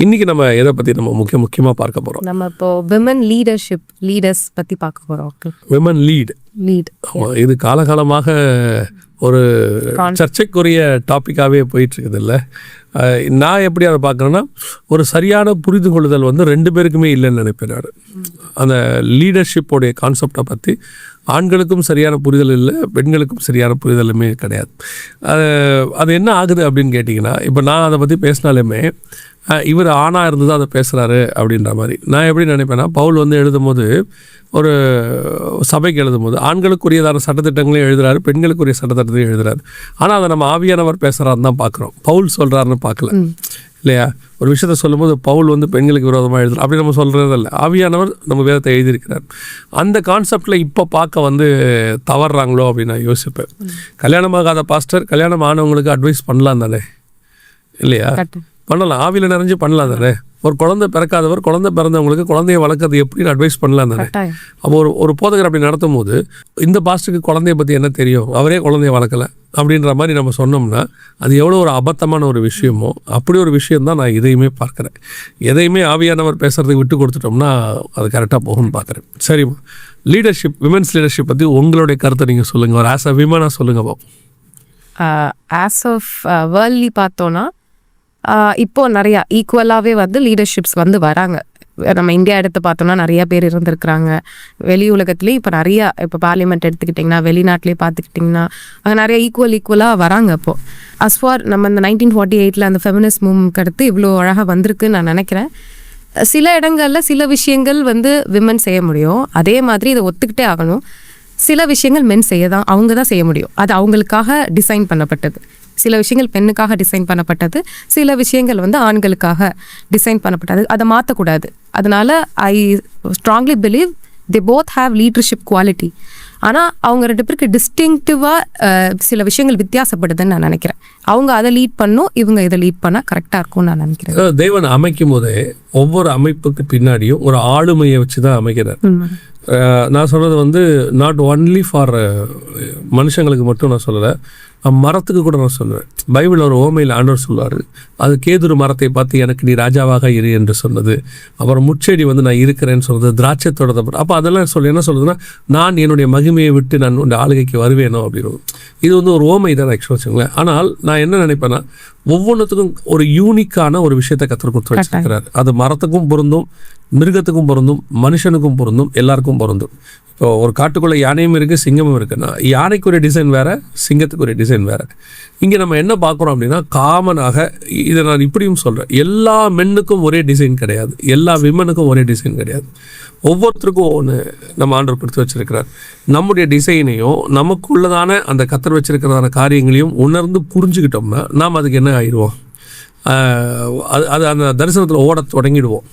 இன்றைக்கி நம்ம எதை பற்றி நம்ம முக்கியமாக பார்க்க போகிறோம்? நம்ம இப்போ விமன் லீடர்ஸ் பற்றி பார்க்க போகிறோம். Women lead. இது காலகாலமாக ஒரு சர்ச்சைக்குரிய டாப்பிக்காகவே போயிட்டுருக்குது இல்லை? நான் எப்படி அதை பார்க்குறேன்னா, ஒரு சரியான புரிந்து கொள்ளுதல் வந்து 2 பேருக்குமே இல்லைன்னு நினைப்பேன் நான். அந்த லீடர்ஷிப்போடைய கான்செப்டை பற்றி ஆண்களுக்கும் சரியான புரிதல் இல்லை, பெண்களுக்கும் சரியான புரிதலுமே கிடையாது. அது என்ன ஆகுது அப்படின்னு கேட்டிங்கன்னா, இப்போ நான் அதை பற்றி பேசினாலுமே இவர் ஆணாக இருந்து தான் அதை பேசுகிறாரு அப்படின்ற மாதிரி நான் எப்படி நினைப்பேன்னா, பவுல் வந்து எழுதும்போது, ஒரு சபைக்கு எழுதும்போது ஆண்களுக்குரியதான சட்டத்திட்டங்களையும் எழுதுறாரு, பெண்களுக்குரிய சட்டத்திட்டத்தையும் எழுதுறாரு. ஆனால் அதை நம்ம ஆவியானவர் பேசுகிறாருன்னு தான் பார்க்குறோம், பவுல் சொல்கிறாருன்னு பார்க்கல இல்லையா? ஒரு விஷயத்த சொல்லும்போது பவுல் வந்து பெண்களுக்கு விரோதமாக எழுதுறாரு அப்படி நம்ம சொல்கிறது இல்லை, ஆவியானவர் நம்ம வேதத்தை எழுதியிருக்கிறார். அந்த கான்செப்டில் இப்போ பார்க்க வந்து தவறுறாங்களோ அப்படின்னு நான் யோசிப்பேன். கல்யாணமாகாத பாஸ்டர் கல்யாணம் ஆனவங்களுக்கு அட்வைஸ் பண்ணலாம் தானே இல்லையா? பண்ணலாம், ஆவியில் நிறைஞ்சு பண்ணலாம் தானே. ஒரு குழந்தை பிறக்காதவர் குழந்தை பிறந்தவங்களுக்கு குழந்தைய வளர்க்கறது எப்படின்னு அட்வைஸ் பண்ணலாம் தானே. அப்போ ஒரு போதகர் அப்படி நடத்தும் போது, இந்த பாஸ்டருக்கு குழந்தைய பற்றி என்ன தெரியும், அவரே குழந்தைய வளர்க்கலை அப்படின்ற மாதிரி நம்ம சொன்னோம்னா அது எவ்வளோ ஒரு அபத்தமான ஒரு விஷயமோ, அப்படி ஒரு விஷயந்தான் நான் இதையுமே பார்க்குறேன். எதையுமே ஆவியானவர் பேசுகிறதுக்கு விட்டு கொடுத்துட்டோம்னா அது கரெக்டாக போகும்னு பார்க்குறேன். சரிம்மா, லீடர்ஷிப், விமென்ஸ் லீடர்ஷிப் பற்றி உங்களுடைய கருத்தை நீங்கள் சொல்லுங்கள். ஒரு ஆஸ் அ விமனாக சொல்லுங்கள் பாப்போம். ஆஸ் ஆஃப் வேர்ல்ட்லி பார்த்தோன்னா இப்போ நிறையா ஈக்குவலாகவே வந்து லீடர்ஷிப்ஸ் வந்து வராங்க. நம்ம இந்தியா எடுத்து பார்த்தோம்னா நிறையா பேர் இருந்திருக்கிறாங்க. வெளி உலகத்துலேயும் இப்போ நிறையா, இப்போ பார்லிமெண்ட் எடுத்துக்கிட்டிங்கன்னா, வெளிநாட்டிலே பார்த்துக்கிட்டிங்கன்னா அங்கே நிறையா ஈக்குவலாக வராங்க. இப்போது அஸ்ஃபார் நம்ம இந்த 1948 அந்த ஃபெமினிஸ்ட் மூவ்மெண்ட் அடுத்து இவ்வளோ அழகாக வந்திருக்குன்னு நான் நினைக்கிறேன். சில இடங்களில் சில விஷயங்கள் வந்து விமன் செய்ய முடியும், அதே மாதிரி இதை ஒத்துக்கிட்டே ஆகணும். சில விஷயங்கள் மென் அவங்க தான் செய்ய முடியும், அது அவங்களுக்காக டிசைன் பண்ணப்பட்டது. சில விஷயங்கள் பெண்ணுக்காக டிசைன் பண்ணப்பட்டது, சில விஷயங்கள் வந்து ஆண்களுக்காக டிசைன் பண்ணப்பட்டது. அதை மாற்றக்கூடாது. அதனால I strongly believe they both have leadership quality. ஆனால் அவங்க 2 பேருக்கு டிஸ்டிங்டிவாக சில விஷயங்கள் வித்தியாசப்படுதுன்னு நான் நினைக்கிறேன். அவங்க அதை லீட் பண்ணும், இவங்க இதை லீட் பண்ணால் கரெக்டாக இருக்கும்னு நான் நினைக்கிறேன். தேவன் அமைக்கும் போதே ஒவ்வொரு அமைப்புக்கு பின்னாடியும் ஒரு ஆளுமையை வச்சு தான் அமைக்கிறார். நான் சொல்கிறது வந்து நாட் ஒன்லி ஃபார் மனுஷங்களுக்கு மட்டும் நான் சொல்லலை, மரத்துக்கு கூட நான் சொல்லுவேன். பைபிள் ஒரு ஓமையில் ஆண்டவர் சொல்லுவார், அது கேதுரு மரத்தை பார்த்து எனக்கு நீ ராஜாவாக இரு என்று சொன்னது. அப்புறம் முச்செடி வந்து நான் இருக்கிறேன்னு சொல்கிறது, திராட்சை தோட்டத்தை. அப்போ அதெல்லாம் என்ன சொல்லுதுன்னா, நான் என்னுடைய மகிமையை விட்டு நான் உடைய ஆளுகைக்கு வருவேனோ அப்படின்னு. இது வந்து ஒரு ஓமை தான் ஆக்சுவலாக வச்சுங்களேன். ஆனால் நான் என்ன நினைப்பேன்னா, ஒவ்வொன்றுத்துக்கும் ஒரு யூனிக்கான ஒரு விஷயத்தை கற்றுக் கொடுத்து வச்சிருக்கிறார். அது மரத்துக்கும் பொருந்தும், மிருகத்துக்கும் பொருந்தும், மனுஷனுக்கும் பொருந்தும், எல்லாருக்கும் பொருந்தும். இப்போ ஒரு காட்டுக்குள்ளே யானையும் இருக்குது, சிங்கமும் இருக்குன்னா யானைக்கு ஒரு டிசைன் வேறு, சிங்கத்துக்கு ஒரு டிசைன் வேறு. இங்கே நம்ம என்ன பார்க்குறோம் அப்படின்னா, காமனாக இதை நான் இப்படியும் சொல்கிறேன், எல்லா மென்னுக்கும் ஒரே டிசைன் கிடையாது, எல்லா விமனுக்கும் ஒரே டிசைன் கிடையாது. ஒவ்வொருத்தருக்கும் ஒன்று நம்ம ஆண்டவர் கொடுத்து வச்சிருக்கிறார். நம்முடைய டிசைனையும் நமக்குள்ளதான அந்த கத்தர் வச்சிருக்கிறதான காரியங்களையும் உணர்ந்து புரிஞ்சுக்கிட்டோம்னா நாம் அதுக்கு என்ன ஆயிடுவோம், அது அந்த தரிசனத்தில் ஓட தொடங்கிடுவோம்.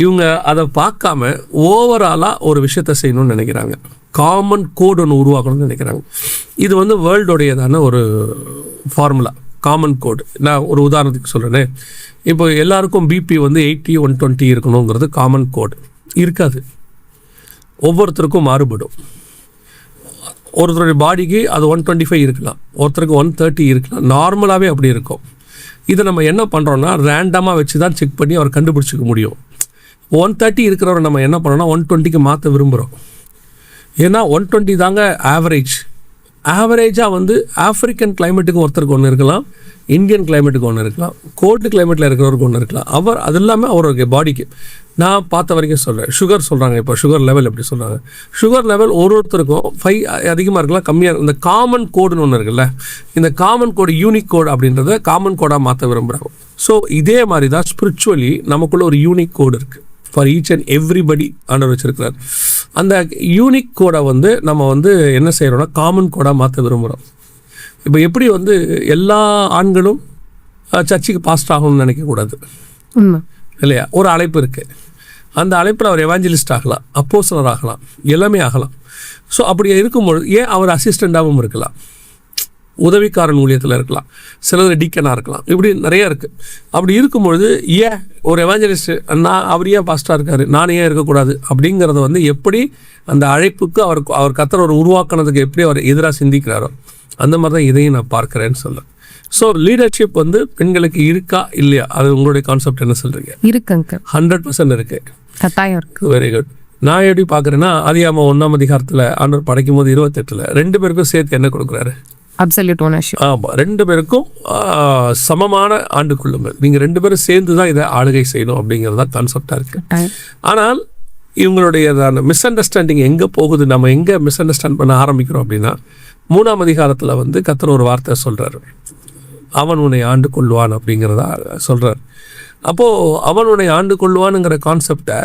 இவங்க அதை பார்க்காம ஓவராலாக ஒரு விஷயத்தை செய்யணும்னு நினைக்கிறாங்க, காமன் கோட் ஒன்று உருவாக்கணும்னு நினைக்கிறாங்க. இது வந்து வேர்ல்டோடையதான ஒரு ஃபார்முலா, காமன் கோடு. நான் ஒரு உதாரணத்துக்கு சொல்கிறேனே, இப்போ எல்லாருக்கும் பிபி வந்து 80, 120 இருக்கணுங்கிறது காமன் கோடு இருக்காது, ஒவ்வொருத்தருக்கும் மாறுபடும். ஒருத்தருடைய பாடிக்கு அது 125 இருக்கலாம், ஒருத்தருக்கு 130 இருக்கலாம், நார்மலாகவே அப்படி இருக்கும். இதை நம்ம என்ன பண்ணுறோன்னா, ரேண்டமாக வச்சு தான் செக் பண்ணி அவர் கண்டுபிடிச்சிக்க முடியும். 130 இருக்கிறவரை நம்ம என்ன பண்ணோன்னா 120க்கு மாற்ற விரும்புகிறோம். ஏன்னா 120 தாங்க ஆவரேஜாக வந்து ஆஃப்ரிக்கன் கிளைமேட்டுக்கு ஒருத்தருக்கு ஒன்று இருக்கலாம், இந்தியன் கிளைமேட்டுக்கு ஒன்று இருக்கலாம், கோல்டு கிளைமேட்டில் இருக்கிறவருக்கு ஒன்று இருக்கலாம். அது இல்லாமல் அவருடைய பாடிக்கு நான் பார்த்த வரைக்கும் சொல்கிறேன். சுகர் சொல்கிறாங்க, இப்போ சுகர் லெவல் எப்படி சொல்கிறாங்க, சுகர் லெவல் ஒருத்தருக்கும் 5 அதிகமாக இருக்கலாம், கம்மியாக. இந்த காமன் கோடுன்னு ஒன்று இருக்குல்ல, இந்த காமன் கோடு, யூனிக் கோடு அப்படின்றத காமன் கோடாக மாற்ற விரும்புகிறாங்க. ஸோ இதே மாதிரி தான் ஸ்பிரிச்சுவலி நமக்குள்ள ஒரு யூனிக் கோடு இருக்குது ஃபார் ஈச் அண்ட் எவ்ரிபடி ஆண்டவர் வச்சிருக்கிறார். அந்த யூனிக் கோடை வந்து நம்ம வந்து என்ன செய்கிறோன்னா காமன் கோடாக மாற்ற விரும்புகிறோம். இப்போ எப்படி வந்து எல்லா ஆண்களும் சர்ச்சுக்கு பாஸ்ட் ஆகணும்னு நினைக்கக்கூடாது இல்லையா? ஒரு அழைப்பு இருக்குது, அந்த அழைப்பில் அவர் எவாஞ்சலிஸ்ட் ஆகலாம், அப்போஸ்தலர் ஆகலாம், எல்லாமே ஆகலாம். ஸோ அப்படி இருக்கும்பொழுது ஏன் அவர் அசிஸ்டண்ட்டாகவும் இருக்கலாம், உதவிக்காரன் ஊழியத்தில் இருக்கலாம், சிலர் டீக்கனாக இருக்கலாம், இப்படி நிறைய இருக்குது. அப்படி இருக்கும்பொழுது ஏன் ஒரு எவாஞ்சலிஸ்ட் அவர் ஏன் பாஸ்டாக இருக்கார், நான் ஏன் இருக்கக்கூடாது அப்படிங்கிறத வந்து எப்படி அந்த அழைப்புக்கு அவர் கர்த்தர் ஒரு உருவாக்கினதுக்கு எப்படி அவர் எதிராக சிந்திக்கிறாரோ அந்த மாதிரி தான் இதையும் நான் பார்க்குறேன்னு சொல்ல. ஸோ லீடர்ஷிப் வந்து பெண்களுக்கு இருக்கா இல்லையா, அது உங்களுடைய கான்செப்ட் என்ன சொல்கிறீங்க? இருக்குங்க, 100% இருக்கு, கட்டாயம் இருக்கு. Very good. நான் எப்படி பார்க்குறேன்னா, ஆதியாகமம் 1ஆம் அதிகாரத்தில் ஆண்டவர் படைக்கும் போது 28 2 பேருக்கும் சேர்த்து என்ன கொடுக்குறாரு? Absolute ownership. ஆமாம், 2 பேருக்கும் சமமான ஆண்டு கொள்ளுங்கள், நீங்கள் 2 பேரும் சேர்ந்து தான் இதை ஆளுகை செய்யணும் அப்படிங்கிறது தான் கான்செப்டாக இருக்குது. ஆனால் இவங்களுடைய மிஸ் அண்டர்ஸ்டாண்டிங் எங்கே போகுது, நம்ம எங்கே மிஸ் அண்டர்ஸ்டாண்ட் பண்ண ஆரம்பிக்கிறோம் அப்படின்னா, 3ஆம் அதிகாரத்தில் வந்து கர்த்தர் ஒரு வார்த்தை சொல்கிறார், அவன் உன்னை ஆண்டு கொள்வான் அப்படிங்கிறதா சொல்கிறார். அப்போது அவன் உன்னை ஆண்டு கொள்வானுங்கிற கான்செப்டை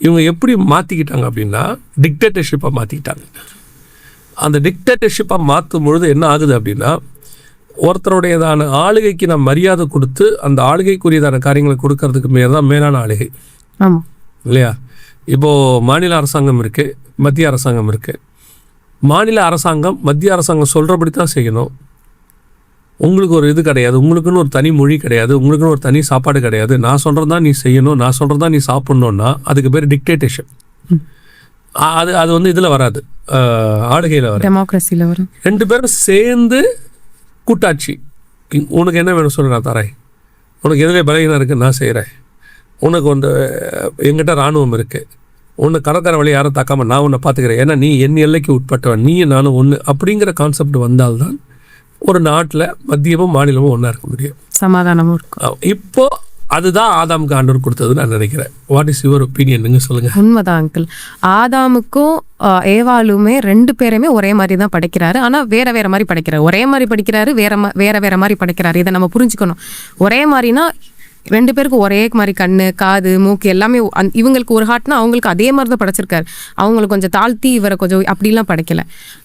இவங்க எப்படி மாற்றிக்கிட்டாங்க அப்படின்னா, டிக்டேட்டர்ஷிப்பை மாற்றிக்கிட்டாங்க. அந்த டிக்டேட்டர்ஷிப்பாக மாற்றும் பொழுது என்ன ஆகுது அப்படின்னா, ஒருத்தருடையதான ஆளுகைக்கு நான் மரியாதை கொடுத்து அந்த ஆளுகைக்குரியதான காரியங்களை கொடுக்கறதுக்கு தான் மேலான ஆளுகை. ஆமாம் இல்லையா? இப்போது மாநில அரசாங்கம் இருக்குது, மத்திய அரசாங்கம் இருக்குது. மாநில அரசாங்கம் மத்திய அரசாங்கம் சொல்கிறபடி தான் செய்யணும். உங்களுக்கு ஒரு இது கிடையாது, உங்களுக்குன்னு ஒரு தனி மொழி கிடையாது, உங்களுக்குன்னு ஒரு தனி சாப்பாடு கிடையாது, நான் சொல்கிறது தான் நீ செய்யணும், நான் சொல்கிறது தான் நீ சாப்பிட்ணுன்னா அதுக்கு பேர் டிக்டேட்டர்ஷிப். அது வந்து இதில் வராது, ஆளுகையில் வரும், டெமோக்ரஸியில் வரும். 2 பேரும் சேர்ந்து கூட்டாட்சி. உனக்கு என்ன வேணும் சொல்லு, நான் தரேன். உனக்கு எதிலே பலகீனம் இருக்குது, நான் செய்கிறேன். உனக்கு வந்து எங்கிட்ட இராணுவம் இருக்குது, உன்னை கடற்கரை வழி யாரும் தாக்காமல் நான் உன்னை பார்த்துக்கிறேன், ஏன்னா நீ என் எல்லைக்கு உட்பட்டவன், நீ நானும் ஒன்று அப்படிங்கிற கான்செப்ட் வந்தால்தான் ஒரு நாட்டில் மத்தியமும் மாநிலமும் ஒன்றா இருக்க முடியும், சமாதானமும் இருக்கும். இப்போ அதுதான் ஆதாமுக்கு ஆண்டவர் கொடுத்ததுன்னு நான் நினைக்கிறேன். What is your opinion? நீங்கள் சொல்லுங்கள். உண்மைதான் அங்கிள். ஆதாமுக்கும் ஏவாளுமே 2 பேருமே ஒரே மாதிரி தான் படைக்கிறாரு, ஆனால் வேற வேற மாதிரி படைக்கிறாரு. ஒரே மாதிரி படிக்கிறாரு, வேற வேற மாதிரி படைக்கிறாரு. இதை நம்ம புரிஞ்சுக்கணும். ஒரே மாதிரினா 2 பேருக்கும் ஒரே மாதிரி கண்ணு, காது, மூக்கு எல்லாமே இவங்களுக்கு ஒரு ஹார்ட்னா அவங்களுக்கு அதே மாதிரி தான் படைச்சிருக்காரு. அவங்களுக்கு கொஞ்சம் தாழ்த்தி இவரை கொஞ்சம் அப்படிலாம் படைக்கல.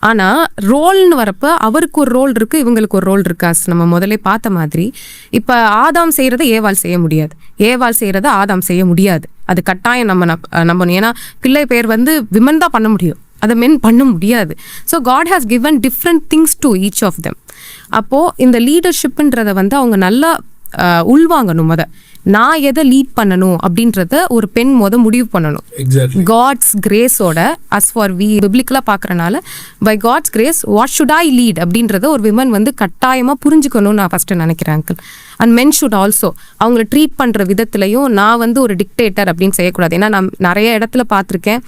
ஆனால் ரோல்னு வரப்போ அவருக்கு ஒரு ரோல் இருக்குது, இவங்களுக்கு ஒரு ரோல் இருக்கா. நம்ம முதல்ல பார்த்த மாதிரி இப்போ ஆதாம் செய்கிறத ஏவாள் செய்ய முடியாது, ஏவாள் செய்கிறத ஆதாம் செய்ய முடியாது. அது கட்டாயம் நம்பணும். ஏன்னா பிள்ளை பேர் வந்து விமன் தான் பண்ண முடியும், அதை மென் பண்ண முடியாது. So God has given different things to each of them. அப்போது இந்த லீடர்ஷிப்புன்றதை வந்து அவங்க நல்லா உள்வாங்கணும். நான் எதை லீட் பண்ணணும் அப்படின்றத ஒரு பெண் முடிவு பண்ணணும். காட்ஸ் கிரேஸோட, அஸ் ஃபார் வி பிப்ளிக்கலாக பார்க்குறனால, by God's grace what should I lead அப்படின்றத ஒரு விமன் வந்து கட்டாயமாக புரிஞ்சுக்கணும்னு நான் ஃபஸ்ட்டு நினைக்கிறேன் uncle. And men should also அவங்களை ட்ரீட் பண்ணுற விதத்துலையும் நான் வந்து ஒரு டிக்டேட்டர் அப்படின்னு செய்யக்கூடாது. ஏன்னா நான் நிறைய இடத்துல பார்த்துருக்கேன்.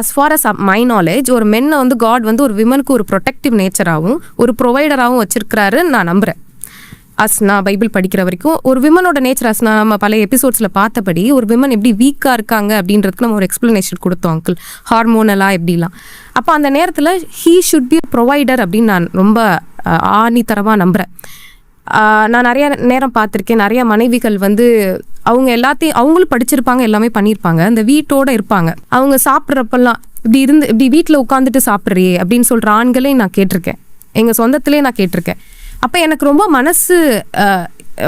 as far as my knowledge, ஒரு மென்னை வந்து காட் வந்து ஒரு விமனுக்கு ஒரு ப்ரொடெக்டிவ் நேச்சராகவும் ஒரு ப்ரொவைடராகவும் வச்சிருக்கிறாருன்னு நான் நம்புகிறேன். நான் பைபிள் படிக்கிற வரைக்கும் ஒரு விமனோட நேச்சர், நம்ம பல எபிசோட்ஸில் பார்த்தபடி ஒரு விமன் எப்படி வீக்காக இருக்காங்க அப்படின்றதுக்கு நம்ம ஒரு எக்ஸ்பிளனேஷன் கொடுத்தோம் அங்கிள், ஹார்மோனலாக எப்படிலாம். அப்போ அந்த நேரத்தில் ஹீ ஷுட் பி ப்ரொவைடர் அப்படின்னு நான் ரொம்ப ஆணித்தரமாக நம்புகிறேன். நான் நிறைய நேரம் பார்த்துருக்கேன், நிறைய மனைவிகள் வந்து அவங்க எல்லாத்தையும் அவங்களும் படிச்சிருப்பாங்க, எல்லாமே பண்ணியிருப்பாங்க, அந்த வீட்டோடு இருப்பாங்க. அவங்க சாப்பிட்றப்பெல்லாம் இப்படி வீட்டில் உட்காந்துட்டு சாப்பிட்றியே அப்படின்னு சொல்கிற ஆண்களையும் நான் கேட்டிருக்கேன், எங்கள் சொந்தத்திலே நான் கேட்டிருக்கேன். அப்போ எனக்கு ரொம்ப மனசு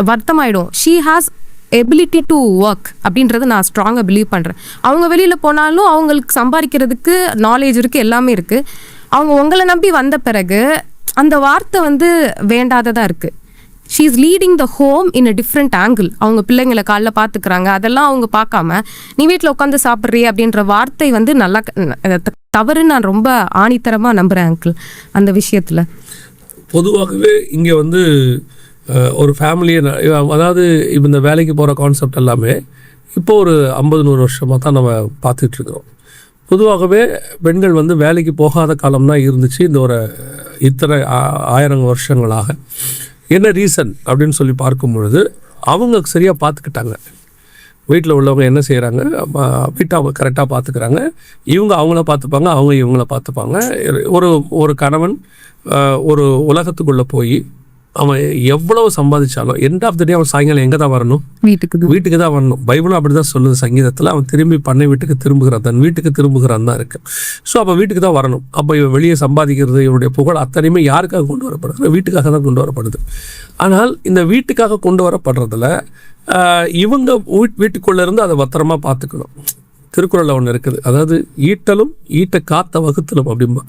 வருத்தமாயிடும். She has ability to work அப்படின்றத நான் ஸ்ட்ராங்காக பிலீவ் பண்ணுறேன். அவங்க வெளியில் போனாலும் அவங்களுக்கு சம்பாதிக்கிறதுக்கு நாலேஜ் இருக்குது, எல்லாமே இருக்குது. அவங்க உங்களை நம்பி வந்த பிறகு அந்த வார்த்தை வந்து வேண்டாததாக இருக்குது. She is leading the home in a different angle. அவங்க பிள்ளைங்களை காலைல பார்த்துக்கிறாங்க, அதெல்லாம் அவங்க பார்க்காம நீ வீட்டில் உட்காந்து சாப்பிட்றியே அப்படின்ற வார்த்தை வந்து நல்லா தவறுன்னு நான் ரொம்ப ஆணித்தரமாக நம்புகிறேன் அங்கிள் அந்த விஷயத்தில். பொதுவாகவே இங்கே வந்து ஒரு ஃபேமிலியை, அதாவது இப்போ இந்த வேலைக்கு போகிற கான்செப்ட் எல்லாமே இப்போ ஒரு 50-100 வருஷமாக தான் நம்ம பார்த்துட்ருக்குறோம். பொதுவாகவே பெண்கள் வந்து வேலைக்கு போகாத காலம் தான் இருந்துச்சு இந்த ஒரு இத்தனை 1000 வருஷங்களாக. என்ன ரீசன் அப்படின்னு சொல்லி பார்க்கும் பொழுது, அவங்க சரியாக பார்த்துக்கிட்டாங்க. வீட்டில் உள்ளவங்க என்ன செய்கிறாங்க, வீட்டை அவங்க கரெக்டாக பார்த்துக்கிறாங்க, இவங்க அவங்கள பார்த்துப்பாங்க, அவங்க இவங்கள பார்த்துப்பாங்க. ஒரு கணவன் ஒரு உலகத்துக்குள்ளே போய் அவன் எவ்வளவு சம்பாதிச்சாலும் எண்ட் ஆஃப் த டே அவன் சாயங்காலம் எங்கே தான் வரணும்? வீட்டுக்கு தான் வரணும். பைபிளும் அப்படி தான் சொல்லுது சங்கீதத்தில், அவன் திரும்பி பண்ணை வீட்டுக்கு திரும்புகிறான், தன் வீட்டுக்கு திரும்புகிறான் தான் இருக்குது. ஸோ அப்போ வீட்டுக்கு தான் வரணும். அப்போ இவன் வெளியே சம்பாதிக்கிறது, இவனுடைய புகழ் அத்தனையுமே யாருக்காக கொண்டு வரப்படுது? வீட்டுக்காக தான் கொண்டு வரப்படுது. ஆனால் இந்த வீட்டுக்காக கொண்டு வரப்படுறதுல இவங்க வீட்டுக்குள்ளே இருந்து அதை பத்திரமா பார்த்துக்கணும். திருக்குறளில் ஒன்று இருக்குது, அதாவது ஈட்டலும் ஈட்ட காத்த வகுத்தலும் அப்படிம்பா.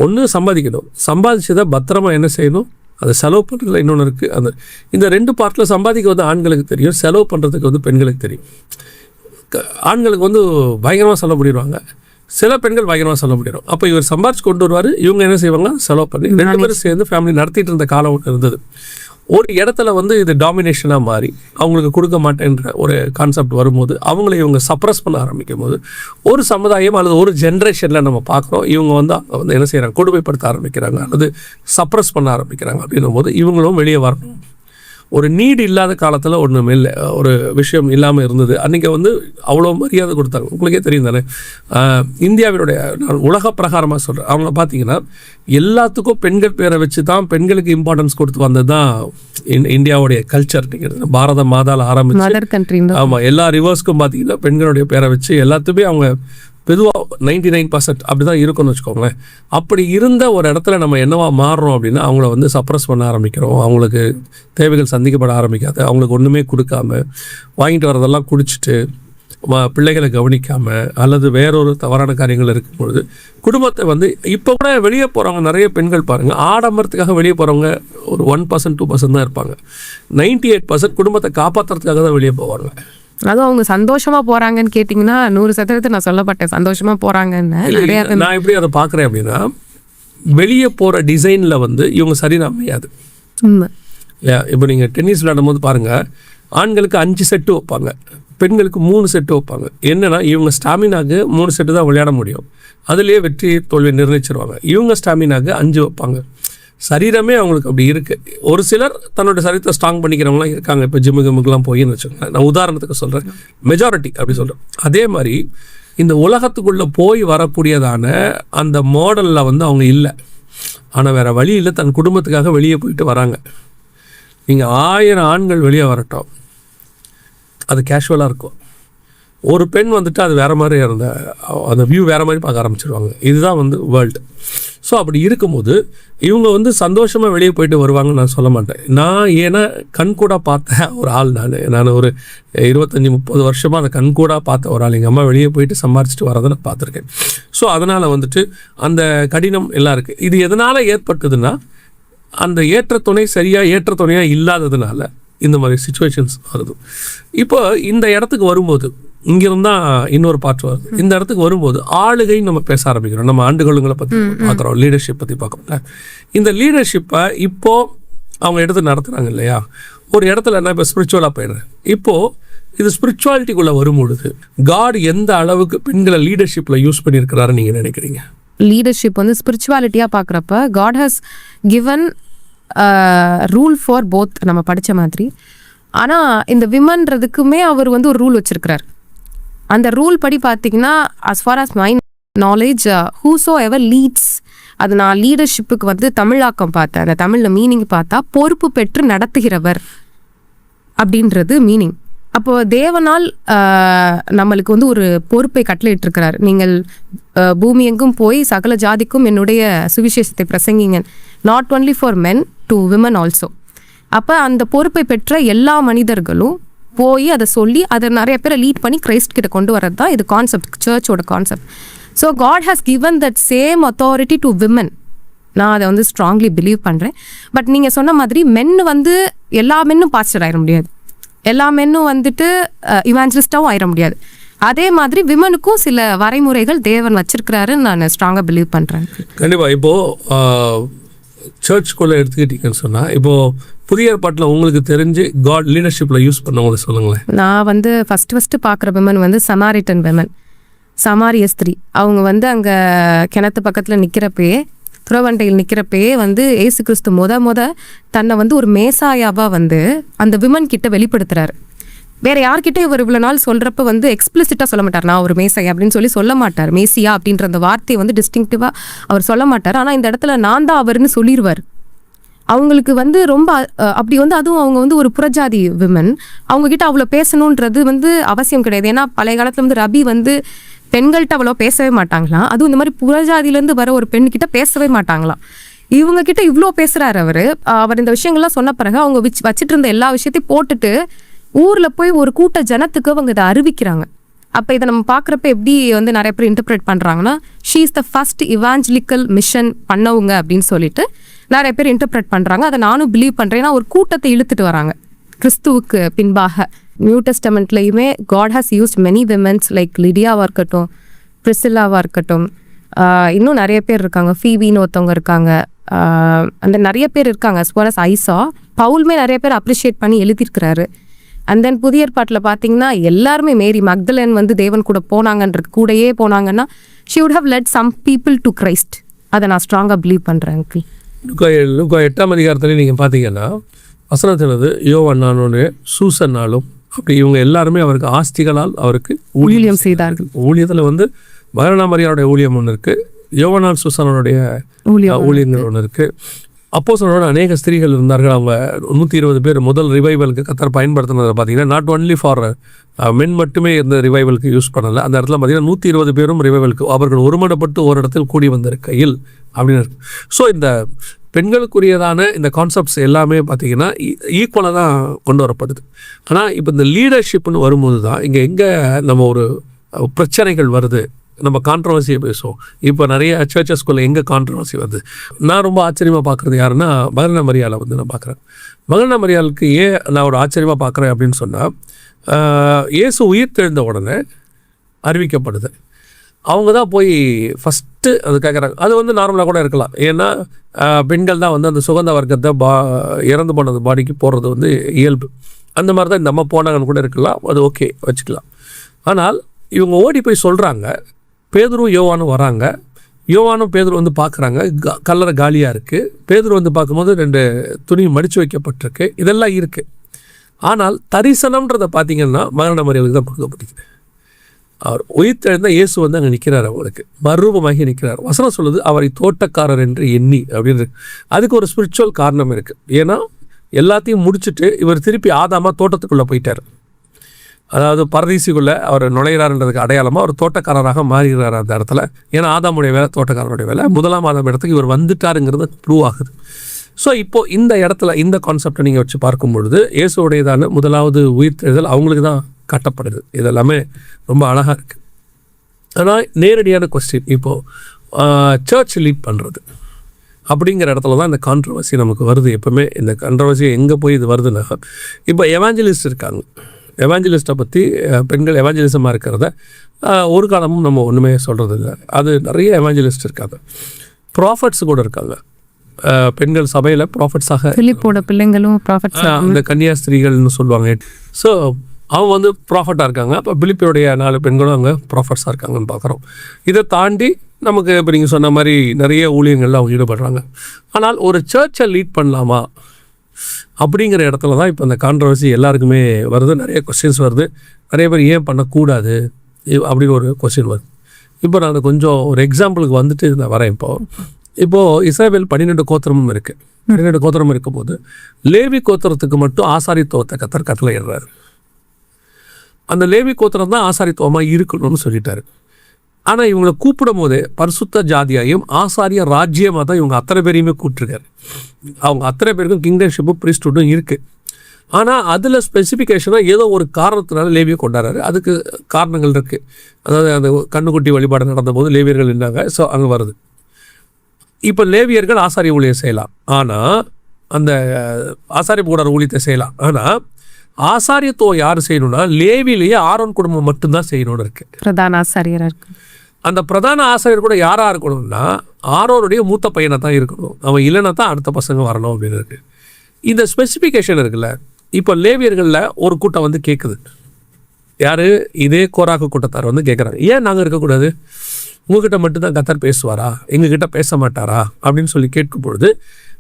ஒன்று சம்பாதிக்கணும், சம்பாதிச்சதை பத்திரமா என்ன செய்யணும், அதை செலவு பண்ணுறதுல இன்னொன்று இருக்குது. இந்த 2 பார்ட்டில் சம்பாதிக்க வந்து ஆண்களுக்கு தெரியும், செலவு பண்ணுறதுக்கு வந்து பெண்களுக்கு தெரியும். ஆண்களுக்கு வந்து பயங்கரமாக செலவு பண்ணிடுவாங்க, சில பெண்கள் பயங்கரமாக செலவு பண்ணிடும். அப்போ இவர் சம்பாரிச்சு கொண்டு வருவார், இவங்க என்ன செய்வாங்க, செலவு பண்ணி 2 பேரும் சேர்ந்து ஃபேமிலி நடத்திட்டு இருந்த காலம் ஒன்று இருந்தது. ஒரு இடத்துல வந்து இது டாமினேஷனாக மாறி அவங்களுக்கு கொடுக்க மாட்டேன்ற ஒரு கான்செப்ட் வரும்போது அவங்கள இவங்க சப்ரஸ் பண்ண ஆரம்பிக்கும் போது ஒரு சமுதாயம் அல்லது ஒரு ஜென்ரேஷனில் நம்ம பார்க்குறோம், இவங்க வந்து என்ன செய்கிறாங்க, கொடுமைப்படுத்த ஆரம்பிக்கிறாங்க அல்லது சப்ரஸ் பண்ண ஆரம்பிக்கிறாங்க. அப்படின்னும் போது இவங்களும் வெளியே வரணும். ஒரு நீடு இல்லாத காலத்தில் ஒன்றும் இல்லை, ஒரு விஷயம் இல்லாமல் இருந்தது. அன்றைக்கி வந்து அவ்வளோ மரியாதை கொடுத்தாங்க. உங்களுக்கே தெரியும் தானே, இந்தியாவினுடைய நான் உலக பிரகாரமாக சொல்கிறேன், அவங்கள பார்த்தீங்கன்னா எல்லாத்துக்கும் பெண்கள் பேரை வச்சு தான் பெண்களுக்கு இம்பார்ட்டன்ஸ் கொடுத்து வந்தது தான் இந்தியாவுடைய கல்ச்சர். நீங்கள் பாரத மாதாவில் ஆரம்பிச்சு ஆமாம் எல்லா ரிவர்ஸ்க்கும் பார்த்தீங்கன்னா பெண்களுடைய பேரை வச்சு எல்லாத்துமே அவங்க பொதுவாக 99% அப்படி தான் இருக்கும்னு வச்சுக்கோங்களேன். அப்படி இருந்த ஒரு இடத்துல நம்ம என்னவா மாறுறோம் அப்படின்னா அவங்கள வந்து சப்ரஸ் பண்ண ஆரம்பிக்கிறோம். அவங்களுக்கு தேவைகள் சந்திக்கப்பட ஆரம்பிக்காது. அவங்களுக்கு ஒன்றுமே கொடுக்காம வாங்கிட்டு வரதெல்லாம் குடிச்சிட்டு பிள்ளைகளை கவனிக்காமல் அல்லது வேறொரு தவறான காரியங்கள் இருக்கும்பொழுது குடும்பத்தை வந்து இப்போ கூட வெளியே போகிறவங்க நிறைய பெண்கள் பாருங்கள், ஆடம்பரத்துக்காக வெளியே போகிறவங்க ஒரு 1% 2% தான் இருப்பாங்க. 98% குடும்பத்தை காப்பாற்றுறதுக்காக தான் வெளியே போவாங்க. அதுவும் அவங்க சந்தோஷமா போறாங்கன்னு கேட்டிங்கன்னா 100% நான் சொல்லப்பட்டேன், சந்தோஷமா போறாங்கன்னு. நான் எப்படி அதை பார்க்குறேன் அப்படின்னா, வெளியே போகிற டிசைனில் வந்து இவங்க சரின்னு அமையாது இல்லையா. இப்போ நீங்கள் டென்னிஸ் விளையாடும் போது பாருங்கள், ஆண்களுக்கு 5 செட்டு வைப்பாங்க, பெண்களுக்கு 3 செட்டு வைப்பாங்க. என்னென்னா இவங்க ஸ்டாமினாக்கு 3 செட்டு தான் விளையாட முடியும், அதுலேயே வெற்றி தோல்வி நிர்ணயிச்சிருவாங்க. இவங்க ஸ்டாமினாக்கு 5 வைப்பாங்க. சரீரமே அவங்களுக்கு அப்படி இருக்குது. ஒரு சிலர் தன்னோட சரீரத்தை ஸ்ட்ராங் பண்ணிக்கிறவங்களாம் இருக்காங்க. இப்போ ஜிம்முக்கெல்லாம் போயின்னு வச்சுக்கோங்களேன், நான் உதாரணத்துக்கு சொல்கிறேன், மெஜாரிட்டி அப்படி சொல்கிறேன். அதே மாதிரி இந்த உலகத்துக்குள்ளே போய் வரக்கூடியதான அந்த மாடலில் வந்து அவங்க இல்லை. ஆனால் வேறு வழி இல்லை, தன் குடும்பத்துக்காக வெளியே போயிட்டு வராங்க. நீங்கள் 1000 ஆண்கள் வெளியே வரட்டும், அது கேஷுவலாக இருக்கும். ஒரு பெண் வந்துட்டு அது வேறு மாதிரி அந்த வியூ வேறு மாதிரி பார்க்க ஆரம்பிச்சிருவாங்க. இதுதான் வந்து வேர்ல்டு. ஸோ அப்படி இருக்கும்போது இவங்க வந்து சந்தோஷமாக வெளியே போயிட்டு வருவாங்கன்னு நான் சொல்ல மாட்டேன். நான் ஏன்னா கண்கூடாக பார்த்த ஒரு ஆள், நான் ஒரு 25-30 வருஷமாக அந்த கண்கூடாக பார்த்த ஒரு ஆள். எங்கள் அம்மா வெளியே போயிட்டு சம்பாரிச்சிட்டு வரதை நான் பார்த்துருக்கேன். ஸோ அதனால் வந்துட்டு அந்த கடினம் எல்லாம் இருக்குது. இது எதனால் ஏற்பட்டதுன்னா அந்த ஏற்ற துணை சரியாக ஏற்ற துணையாக இல்லாததுனால இந்த மாதிரி சுச்சுவேஷன்ஸ் வருது. இப்போ இந்த இடத்துக்கு வரும்போது இங்கிருந்தான் இன்னொரு பார்ட் வருது. இந்த இடத்துக்கு வரும்போது ஆளுகைன்னு நம்ம பேச ஆரம்பிக்கிறோம். நம்ம ஆண்டுகளுங்களை பற்றி பார்க்குறோம், லீடர்ஷிப் பற்றி பார்க்குறோம்ல. இந்த லீடர்ஷிப்பை இப்போது அவங்க எடுத்து நடத்துகிறாங்க இல்லையா. ஒரு இடத்துல நான் இப்போ ஸ்பிரிச்சுவலாக போயிடுறேன். இப்போது இது ஸ்பிரிச்சுவாலிட்டிக்குள்ளே வரும்பொழுது காட் எந்த அளவுக்கு பெண்களை லீடர்ஷிப்பில் யூஸ் பண்ணியிருக்கிறாருன்னு நீங்கள் நினைக்கிறீங்க? லீடர்ஷிப் வந்து ஸ்பிரிச்சுவாலிட்டியாக பார்க்குறப்ப God has given rule for both, நம்ம படித்த மாதிரி. ஆனால் இந்த விமன்றதுக்குமே அவர் வந்து ஒரு ரூல் வச்சிருக்கிறார். அந்த ரூல் படி பார்த்தீங்கன்னா as far as my knowledge whosoever leads, அது நான் லீடர்ஷிப்புக்கு வந்து தமிழாக்கம் பார்த்தேன். அந்த தமிழில் மீனிங் பார்த்தா பொறுப்பு பெற்று நடத்துகிறவர் அப்படின்றது மீனிங். அப்போது தேவனால் நம்மளுக்கு வந்து ஒரு பொறுப்பை கட்டளையிட்டிருக்கிறார். நீங்கள் பூமி எங்கும் போய் சகல ஜாதிக்கும் என்னுடைய சுவிசேஷத்தை பிரசங்கிங்க, not only for men to women also. அப்போ அந்த பொறுப்பை பெற்ற எல்லா மனிதர்களும் போய் அதை சொல்லி அதை நிறைய பேரை லீட் பண்ணி கிரைஸ்ட் கிட்ட கொண்டு வரது தான் இது கான்செப்ட், சர்ச்சோட concept. So God has given that same authority to women. நான் அதை வந்து ஸ்ட்ராங்லி பிலீவ் பண்ணுறேன். பட் நீங்கள் சொன்ன மாதிரி மென்னு வந்து எல்லா மென்னும் பாஸ்டர் ஆயிட முடியாது, எல்லா மென்னும் வந்துட்டு இவாஞ்சலிஸ்டாகவும் ஆயிட முடியாது. அதே மாதிரி விமனுக்கும் சில வரைமுறைகள் தேவன் வச்சிருக்கிறாருன்னு நான் ஸ்ட்ராங்காக பிலீவ் பண்ணுறேன். கண்டிப்பாக. இப்போது சர்ச்சுக்குள்ளே எடுத்துக்கிட்டீங்கன்னு சொன்னால், இப்போது புதிய ஏற்பாட்டில் உங்களுக்கு தெரிஞ்சு காட் லீடர்ஷிப்பில் யூஸ் பண்ணவங்களை சொல்லுங்களேன். நான் வந்து ஃபஸ்ட்டு பார்க்குற விமன் வந்து சமாரிட்டன் விமன், சமாரிய ஸ்திரீ. அவங்க வந்து அங்கே கிணத்து பக்கத்தில் நிற்கிறப்பயே, துறவண்டையில் நிற்கிறப்பயே வந்து ஏசு கிறிஸ்து முத தன்னை வந்து ஒரு மேசாயாவாக வந்து அந்த விமன் கிட்ட வெளிப்படுத்துறாரு. வேற யார்கிட்ட இவர் இவ்வளோ நாள் சொல்கிறப்ப வந்து எக்ஸ்பிளிசிட்டாக சொல்ல மாட்டார், நான் ஒரு மேசையா அப்படின்னு சொல்ல மாட்டார். மேசியா அப்படின்ற அந்த வார்த்தையை வந்து டிஸ்டிங்டிவாக அவர் சொல்ல மாட்டார். ஆனால் இந்த இடத்துல நான் தான் அவர்னு சொல்லிடுவார். அவங்களுக்கு வந்து ரொம்ப அப்படி வந்து, அதுவும் அவங்க வந்து ஒரு புறஜாதி விமன், அவங்கக்கிட்ட அவ்வளோ பேசணுன்றது வந்து அவசியம் கிடையாது. ஏன்னா பழைய காலத்தில் வந்து ரபி வந்து பெண்கள்கிட்ட அவ்வளோ பேசவே மாட்டாங்களாம். அதுவும் இந்த மாதிரி புறஜாதியிலேருந்து வர ஒரு பெண்கிட்ட பேசவே மாட்டாங்களாம். இவங்க கிட்ட இவ்வளோ பேசுகிறாரு அவர் இந்த விஷயங்கள்லாம் சொன்ன பிறகு அவங்க வச்சுட்டு இருந்த எல்லா விஷயத்தையும் போட்டுட்டு ஊரில் போய் ஒரு கூட்ட ஜனத்துக்கு அவங்க இதை அறிவிக்கிறாங்க. அப்போ இதை நம்ம பார்க்குறப்ப எப்படி வந்து நிறைய பேர் இன்டர்பிரேட் பண்ணுறாங்கன்னா, she is the first evangelical mission பண்ணவங்க அப்படின்னு சொல்லிட்டு நிறைய பேர் இன்டர்பிரேட் பண்ணுறாங்க. அதை நானும் பிலீவ் பண்ணுறேன். ஏன்னா ஒரு கூட்டத்தை இழுத்துட்டு வராங்க கிறிஸ்துவுக்கு பின்பாக. நியூ டெஸ்டமெண்ட்லையுமே God has used many womens like லிடியாவாக இருக்கட்டும், பிரிசில்லாவாக இருக்கட்டும், இன்னும் நிறைய பேர் இருக்காங்க, ஃபீபின்னு ஒருத்தவங்க இருக்காங்க, அந்த நிறைய பேர் இருக்காங்க. as far as I saw, பவுலுமே நிறைய பேர் அப்ரிஷியேட் பண்ணி எழுதியிருக்கிறாரு. அண்ட் தென் புதிய ஏற்பாட்டில் பார்த்தீங்கன்னா எல்லாருமே மேரி மக்தலேன் வந்து தேவன் கூட போனாங்கன்றது, கூடயே போனாங்கன்னா she would have led some people to Christ. அதை நான் ஸ்ட்ராங்காக பிலீவ் பண்ணுறேன். லூக்கா 8ஆம் அதிகாரத்துலேயும் நீங்கள் பார்த்தீங்கன்னா வசனத்தினது யோவானானோடு சூசன்னாலும் அப்படி இவங்க எல்லாருமே அவருக்கு ஆஸ்திகளால் அவருக்கு ஊழியம் செய்தார்கள். ஊழியத்தில் வந்து பர்னபா மரியாளுடைய ஊழியம் ஒன்று இருக்குது, யோவானால் சூசனுடைய ஊழியங்கள் ஒன்று இருக்குது. அப்போஸ்தலரோட அநேக ஸ்திரீகள் இருந்தார்கள். அவங்க 120 பேர் முதல் ரிவைவலுக்கு கர்த்தர் பயன்படுத்தினதை பார்த்தீங்கன்னா நாட் ஒன்லி ஃபார் மென் மட்டுமே இருந்த ரிவைவலுக்கு யூஸ் பண்ணலை. அந்த இடத்துல பார்த்தீங்கன்னா 120 பேரும் ரிவைவலுக்கு அவர்கள் ஒருமனப்பட்டு ஒரு இடத்தில் கூடி வந்திருக்கையில் அப்படின்னு இருக்கு. ஸோ இந்த பெண்களுக்குரியதான இந்த கான்செப்ட்ஸ் எல்லாமே பார்த்தீங்கன்னா ஈக்குவலாக தான் கொண்டு வரப்படுது. ஆனால் இப்போ இந்த லீடர்ஷிப்னு வரும்போது தான் எங்கே நம்ம ஒரு பிரச்சனைகள் வருது, நம்ம கான்ட்ரவர்சியை பேசுவோம். இப்போ நிறைய சர்ச்சஸ்குள்ளே எங்கே கான்ட்ரவர்சி வருது. நான் ரொம்ப ஆச்சரியமாக பார்க்குறது யாருன்னா பர்னபா மரியாளை வந்து நான் பார்க்குறேன். பர்னபா மரியாளுக்கு ஏன் நான் ஒரு ஆச்சரியமாக பார்க்குறேன் அப்படின்னு சொன்னால், இயேசு உயிர் தெழுந்த உடனே அறிவிக்கப்படுது. அவங்க தான் போய் ஃபஸ்ட்டு அது கேட்குறாங்க. அது வந்து நார்மலாக கூட இருக்கலாம், ஏன்னா பெண்கள் தான் வந்து அந்த சுகந்த வர்க்கத்தை இறந்து போனது பாடிக்கு போடுறது வந்து இயல்பு. அந்த மாதிரி தான் இந்த அம்மா போனாங்கன்னு கூட இருக்கலாம், அது ஓகே வச்சுக்கலாம். ஆனால் இவங்க ஓடி போய் சொல்கிறாங்க, பேதுரும் யோவானும் வராங்க. யோவானும் பேதுரு வந்து பார்க்குறாங்க, கல்லறை காலியாக இருக்குது. பேதுரு வந்து பார்க்கும்போது 2 துணி மடித்து வைக்கப்பட்டிருக்கு, இதெல்லாம் இருக்குது. ஆனால் தரிசனம்ன்றதை பார்த்தீங்கன்னா பர்னபா மரியாளுக்கு தான் கொடுக்கப்பட்டிருக்கு. அவர் உயிர்த்தெழுந்த இயேசு வந்து அங்கே நிற்கிறார், அவங்களுக்கு மறுரூபமாகி நிற்கிறார். வசனம் சொல்லுது அவரை தோட்டக்காரர் என்று எண்ணி அப்படின்னு. அதுக்கு ஒரு ஸ்பிரிச்சுவல் காரணம் இருக்குது. ஏன்னா எல்லாத்தையும் முடிச்சுட்டு இவர் திருப்பி ஆதாமா தோட்டத்துக்குள்ளே போயிட்டார். அதாவது பரதீசிக்குள்ளே அவர் நுழைகிறார்ன்றதுக்கு அடையாளமாக அவர் தோட்டக்காரராக மாறுகிறார் அந்த இடத்துல. ஏன்னா ஆதாமுடைய வேலை தோட்டக்காரனுடைய வேலை. 1ஆம் ஆதாம் இடத்துக்கு இவர் வந்துட்டாருங்கிறது ப்ரூவ் ஆகுது. ஸோ இப்போது இந்த இடத்துல இந்த கான்செப்டை நீங்கள் வச்சு பார்க்கும் பொழுது இயேசுடையதான முதலாவது உயிர்த்தெழுதல் அவங்களுக்கு தான் காட்டப்படுது. இதெல்லாமே ரொம்ப அழகாக இருக்குது. ஆனால் நேரடியான கொஸ்டின், இப்போது சர்ச் லீட் பண்ணுறது அப்படிங்கிற இடத்துல தான் இந்த கான்ட்ரவர்சி நமக்கு வருது. எப்போவுமே இந்த கான்ட்ரவர்சி எங்கே போய் இது வருதுன்னா, இப்போ எவாஞ்சலிஸ்ட் இருக்காங்க. எவாஞ்சலிஸ்ட்டை பற்றி பெண்கள் எவாஞ்சலிசமாக இருக்கிறத ஒரு காலமும் நம்ம ஒன்றுமே சொல்கிறது இல்லை. அது நிறைய எவாஞ்சலிஸ்ட் இருக்காங்க. ப்ராஃபட்ஸ் கூட இருக்காங்க, பெண்கள் சபையில் ப்ராஃபட்ஸாக. பிலிப்போட பிள்ளைங்களும் ப்ராஃபட்ஸ், இந்த கன்னியாஸ்திரிகள்னு சொல்லுவாங்க. ஸோ அவங்க வந்து ப்ராஃபட்டாக இருக்காங்க. அப்போ பிலிப்பியோடைய 4 பெண்களும் அங்கே ப்ராஃபட்ஸாக இருக்காங்கன்னு பார்க்குறோம். இதை தாண்டி நமக்கு இப்போ நீங்கள் சொன்ன மாதிரி நிறைய ஊழியங்களில் அவங்க ஈடுபடுறாங்க. ஆனால் ஒரு சர்ச்சை லீட் பண்ணலாமா அப்படிங்கிற இடத்துல தான் இப்போ இந்த கான்ட்ரவர்சி எல்லாருக்குமே வருது. நிறைய கொஸ்டின்ஸ் வருது. நிறைய பேர் ஏன் பண்ணக்கூடாது அப்படின்னு ஒரு கொஸ்டின் வருது. இப்போ நான் கொஞ்சம் ஒரு எக்ஸாம்பிளுக்கு வந்துட்டு நான் வரேன். இப்போது இஸ்ரவேல் 12 கோத்திரமும் இருக்குது. 12 கோத்திரம் இருக்கும்போது லேவி கோத்திரத்துக்கு மட்டும் ஆசாரித்துவத்தை கர்த்தர் கட்டளையிடுறாரு. அந்த லேவி கோத்திரம் தான் ஆசாரித்துவமாக இருக்கணும்னு சொல்லிட்டாரு. ஆனால் இவங்களை கூப்பிடும் போதே பரிசுத்த ஜாதியாயும் ஆசாரிய ராஜ்யமாக தான் இவங்க அத்தனை பேரையுமே கூப்பிட்டுருக்காரு. அவங்க அத்தனை பேருக்கும் கிங்டம்ஷிப்பும் ப்ரீஸ்ட்ஹுட்டும் இருக்குது. ஆனால் அதில் ஸ்பெசிஃபிகேஷனாக ஏதோ ஒரு காரணத்தினால லேவியை கொண்டாடுறாரு. அதுக்கு காரணங்கள் இருக்குது. அதாவது அந்த கண்ணுக்குட்டி வழிபாடு நடந்தபோது லேவியர்கள் இருந்தாங்க. ஸோ அங்கே வருது. இப்போ லேவியர்கள் ஆசாரிய ஊழியம் செய்யலாம், ஆனால் அந்த ஆசாரிய கூடார ஊழியத்தை செய்யலாம். ஆனால் ஆசாரியத்துவம் யார் செய்யணும்னா லேவிலேயே ஆரோன் குடும்பம் மட்டும்தான் செய்யணும்னு இருக்குது. பிரதான ஆசாரியராக இருக்கு. அந்த பிரதான ஆசாரியர் கூட யாராக இருக்கணும்னா ஆரோனுடைய மூத்த பையனை தான் இருக்கணும். அவன் இல்லைன்னா தான் அடுத்த பசங்க வரணும் அப்படின்னு இருக்குது. இந்த ஸ்பெசிஃபிகேஷன் இருக்குல்ல. இப்போ லேவியர்களில் ஒரு கூட்டம் வந்து கேட்குது, யார் இதே கோராக்கு கூட்டத்தார் வந்து கேட்குறாங்க, ஏன் நாங்கள் இருக்கக்கூடாது, உங்ககிட்ட மட்டும்தான் கர்த்தர் பேசுவாரா, எங்ககிட்ட பேச மாட்டாரா அப்படின்னு சொல்லி கேட்கும் பொழுது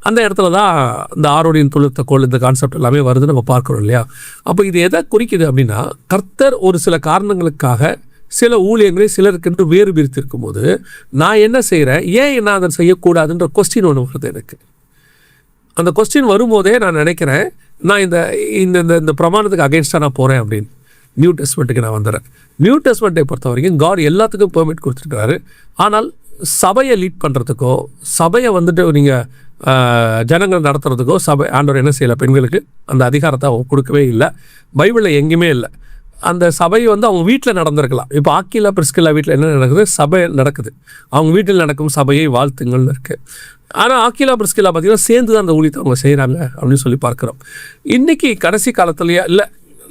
அந்த இடத்துல தான் இந்த ஆரோனின் தொழுத்த கோல் இந்த கான்செப்ட் எல்லாமே வருது நம்ம பார்க்குறோம் இல்லையா. அப்போ இது எதை குறிக்குது அப்படின்னா, கர்த்தர் ஒரு சில காரணங்களுக்காக சில ஊழியங்களை சிலருக்கென்று வேறு பிரித்திருக்கும் போது நான் என்ன செய்கிறேன், ஏன் என்ன அதை செய்யக்கூடாதுன்ற கொஸ்டின் ஒன்று வருது எனக்கு. அந்த கொஸ்டின் வரும்போதே நான் நினைக்கிறேன், நான் இந்த இந்த இந்த பிரமாணத்துக்கு அகெயின்ஸ்டாக நான் போகிறேன் அப்படின்னு. நியூ டெஸ்ட்மெண்ட்டுக்கு நான் வந்துடுறேன். நியூ டெஸ்ட்மெண்ட்டை பொறுத்த வரைக்கும் காட் எல்லாத்துக்கும் பெர்மிட் கொடுத்துருக்காரு. ஆனால் சபையை லீட் பண்ணுறதுக்கோ சபையை வந்துட்டு நீங்கள் ஜனங்கள் நடத்துறதுக்கோ சபை ஆண்டவர் என்ன செய்யலை, பெண்களுக்கு அந்த அதிகாரத்தை அவங்க கொடுக்கவே இல்லை. பைபிளில் எங்கேயுமே இல்லை. அந்த சபை வந்து அவங்க வீட்டில் நடந்திருக்கலாம். இப்போ ஆக்கிலா பிரிஸ்கில்லா வீட்டில் என்ன நடக்குது, சபை நடக்குது. அவங்க வீட்டில் நடக்கும் சபையை வாழ்த்துங்கள்னு இருக்குது. ஆனால் ஆக்கிலா பிரிஸ்கில்லா பார்த்திங்கன்னா சேர்ந்து தான் அந்த ஊழியத்தை அவங்க செய்கிறாங்க அப்படின்னு சொல்லி பார்க்குறோம். இன்றைக்கி கடைசி காலத்துலையா இல்லை,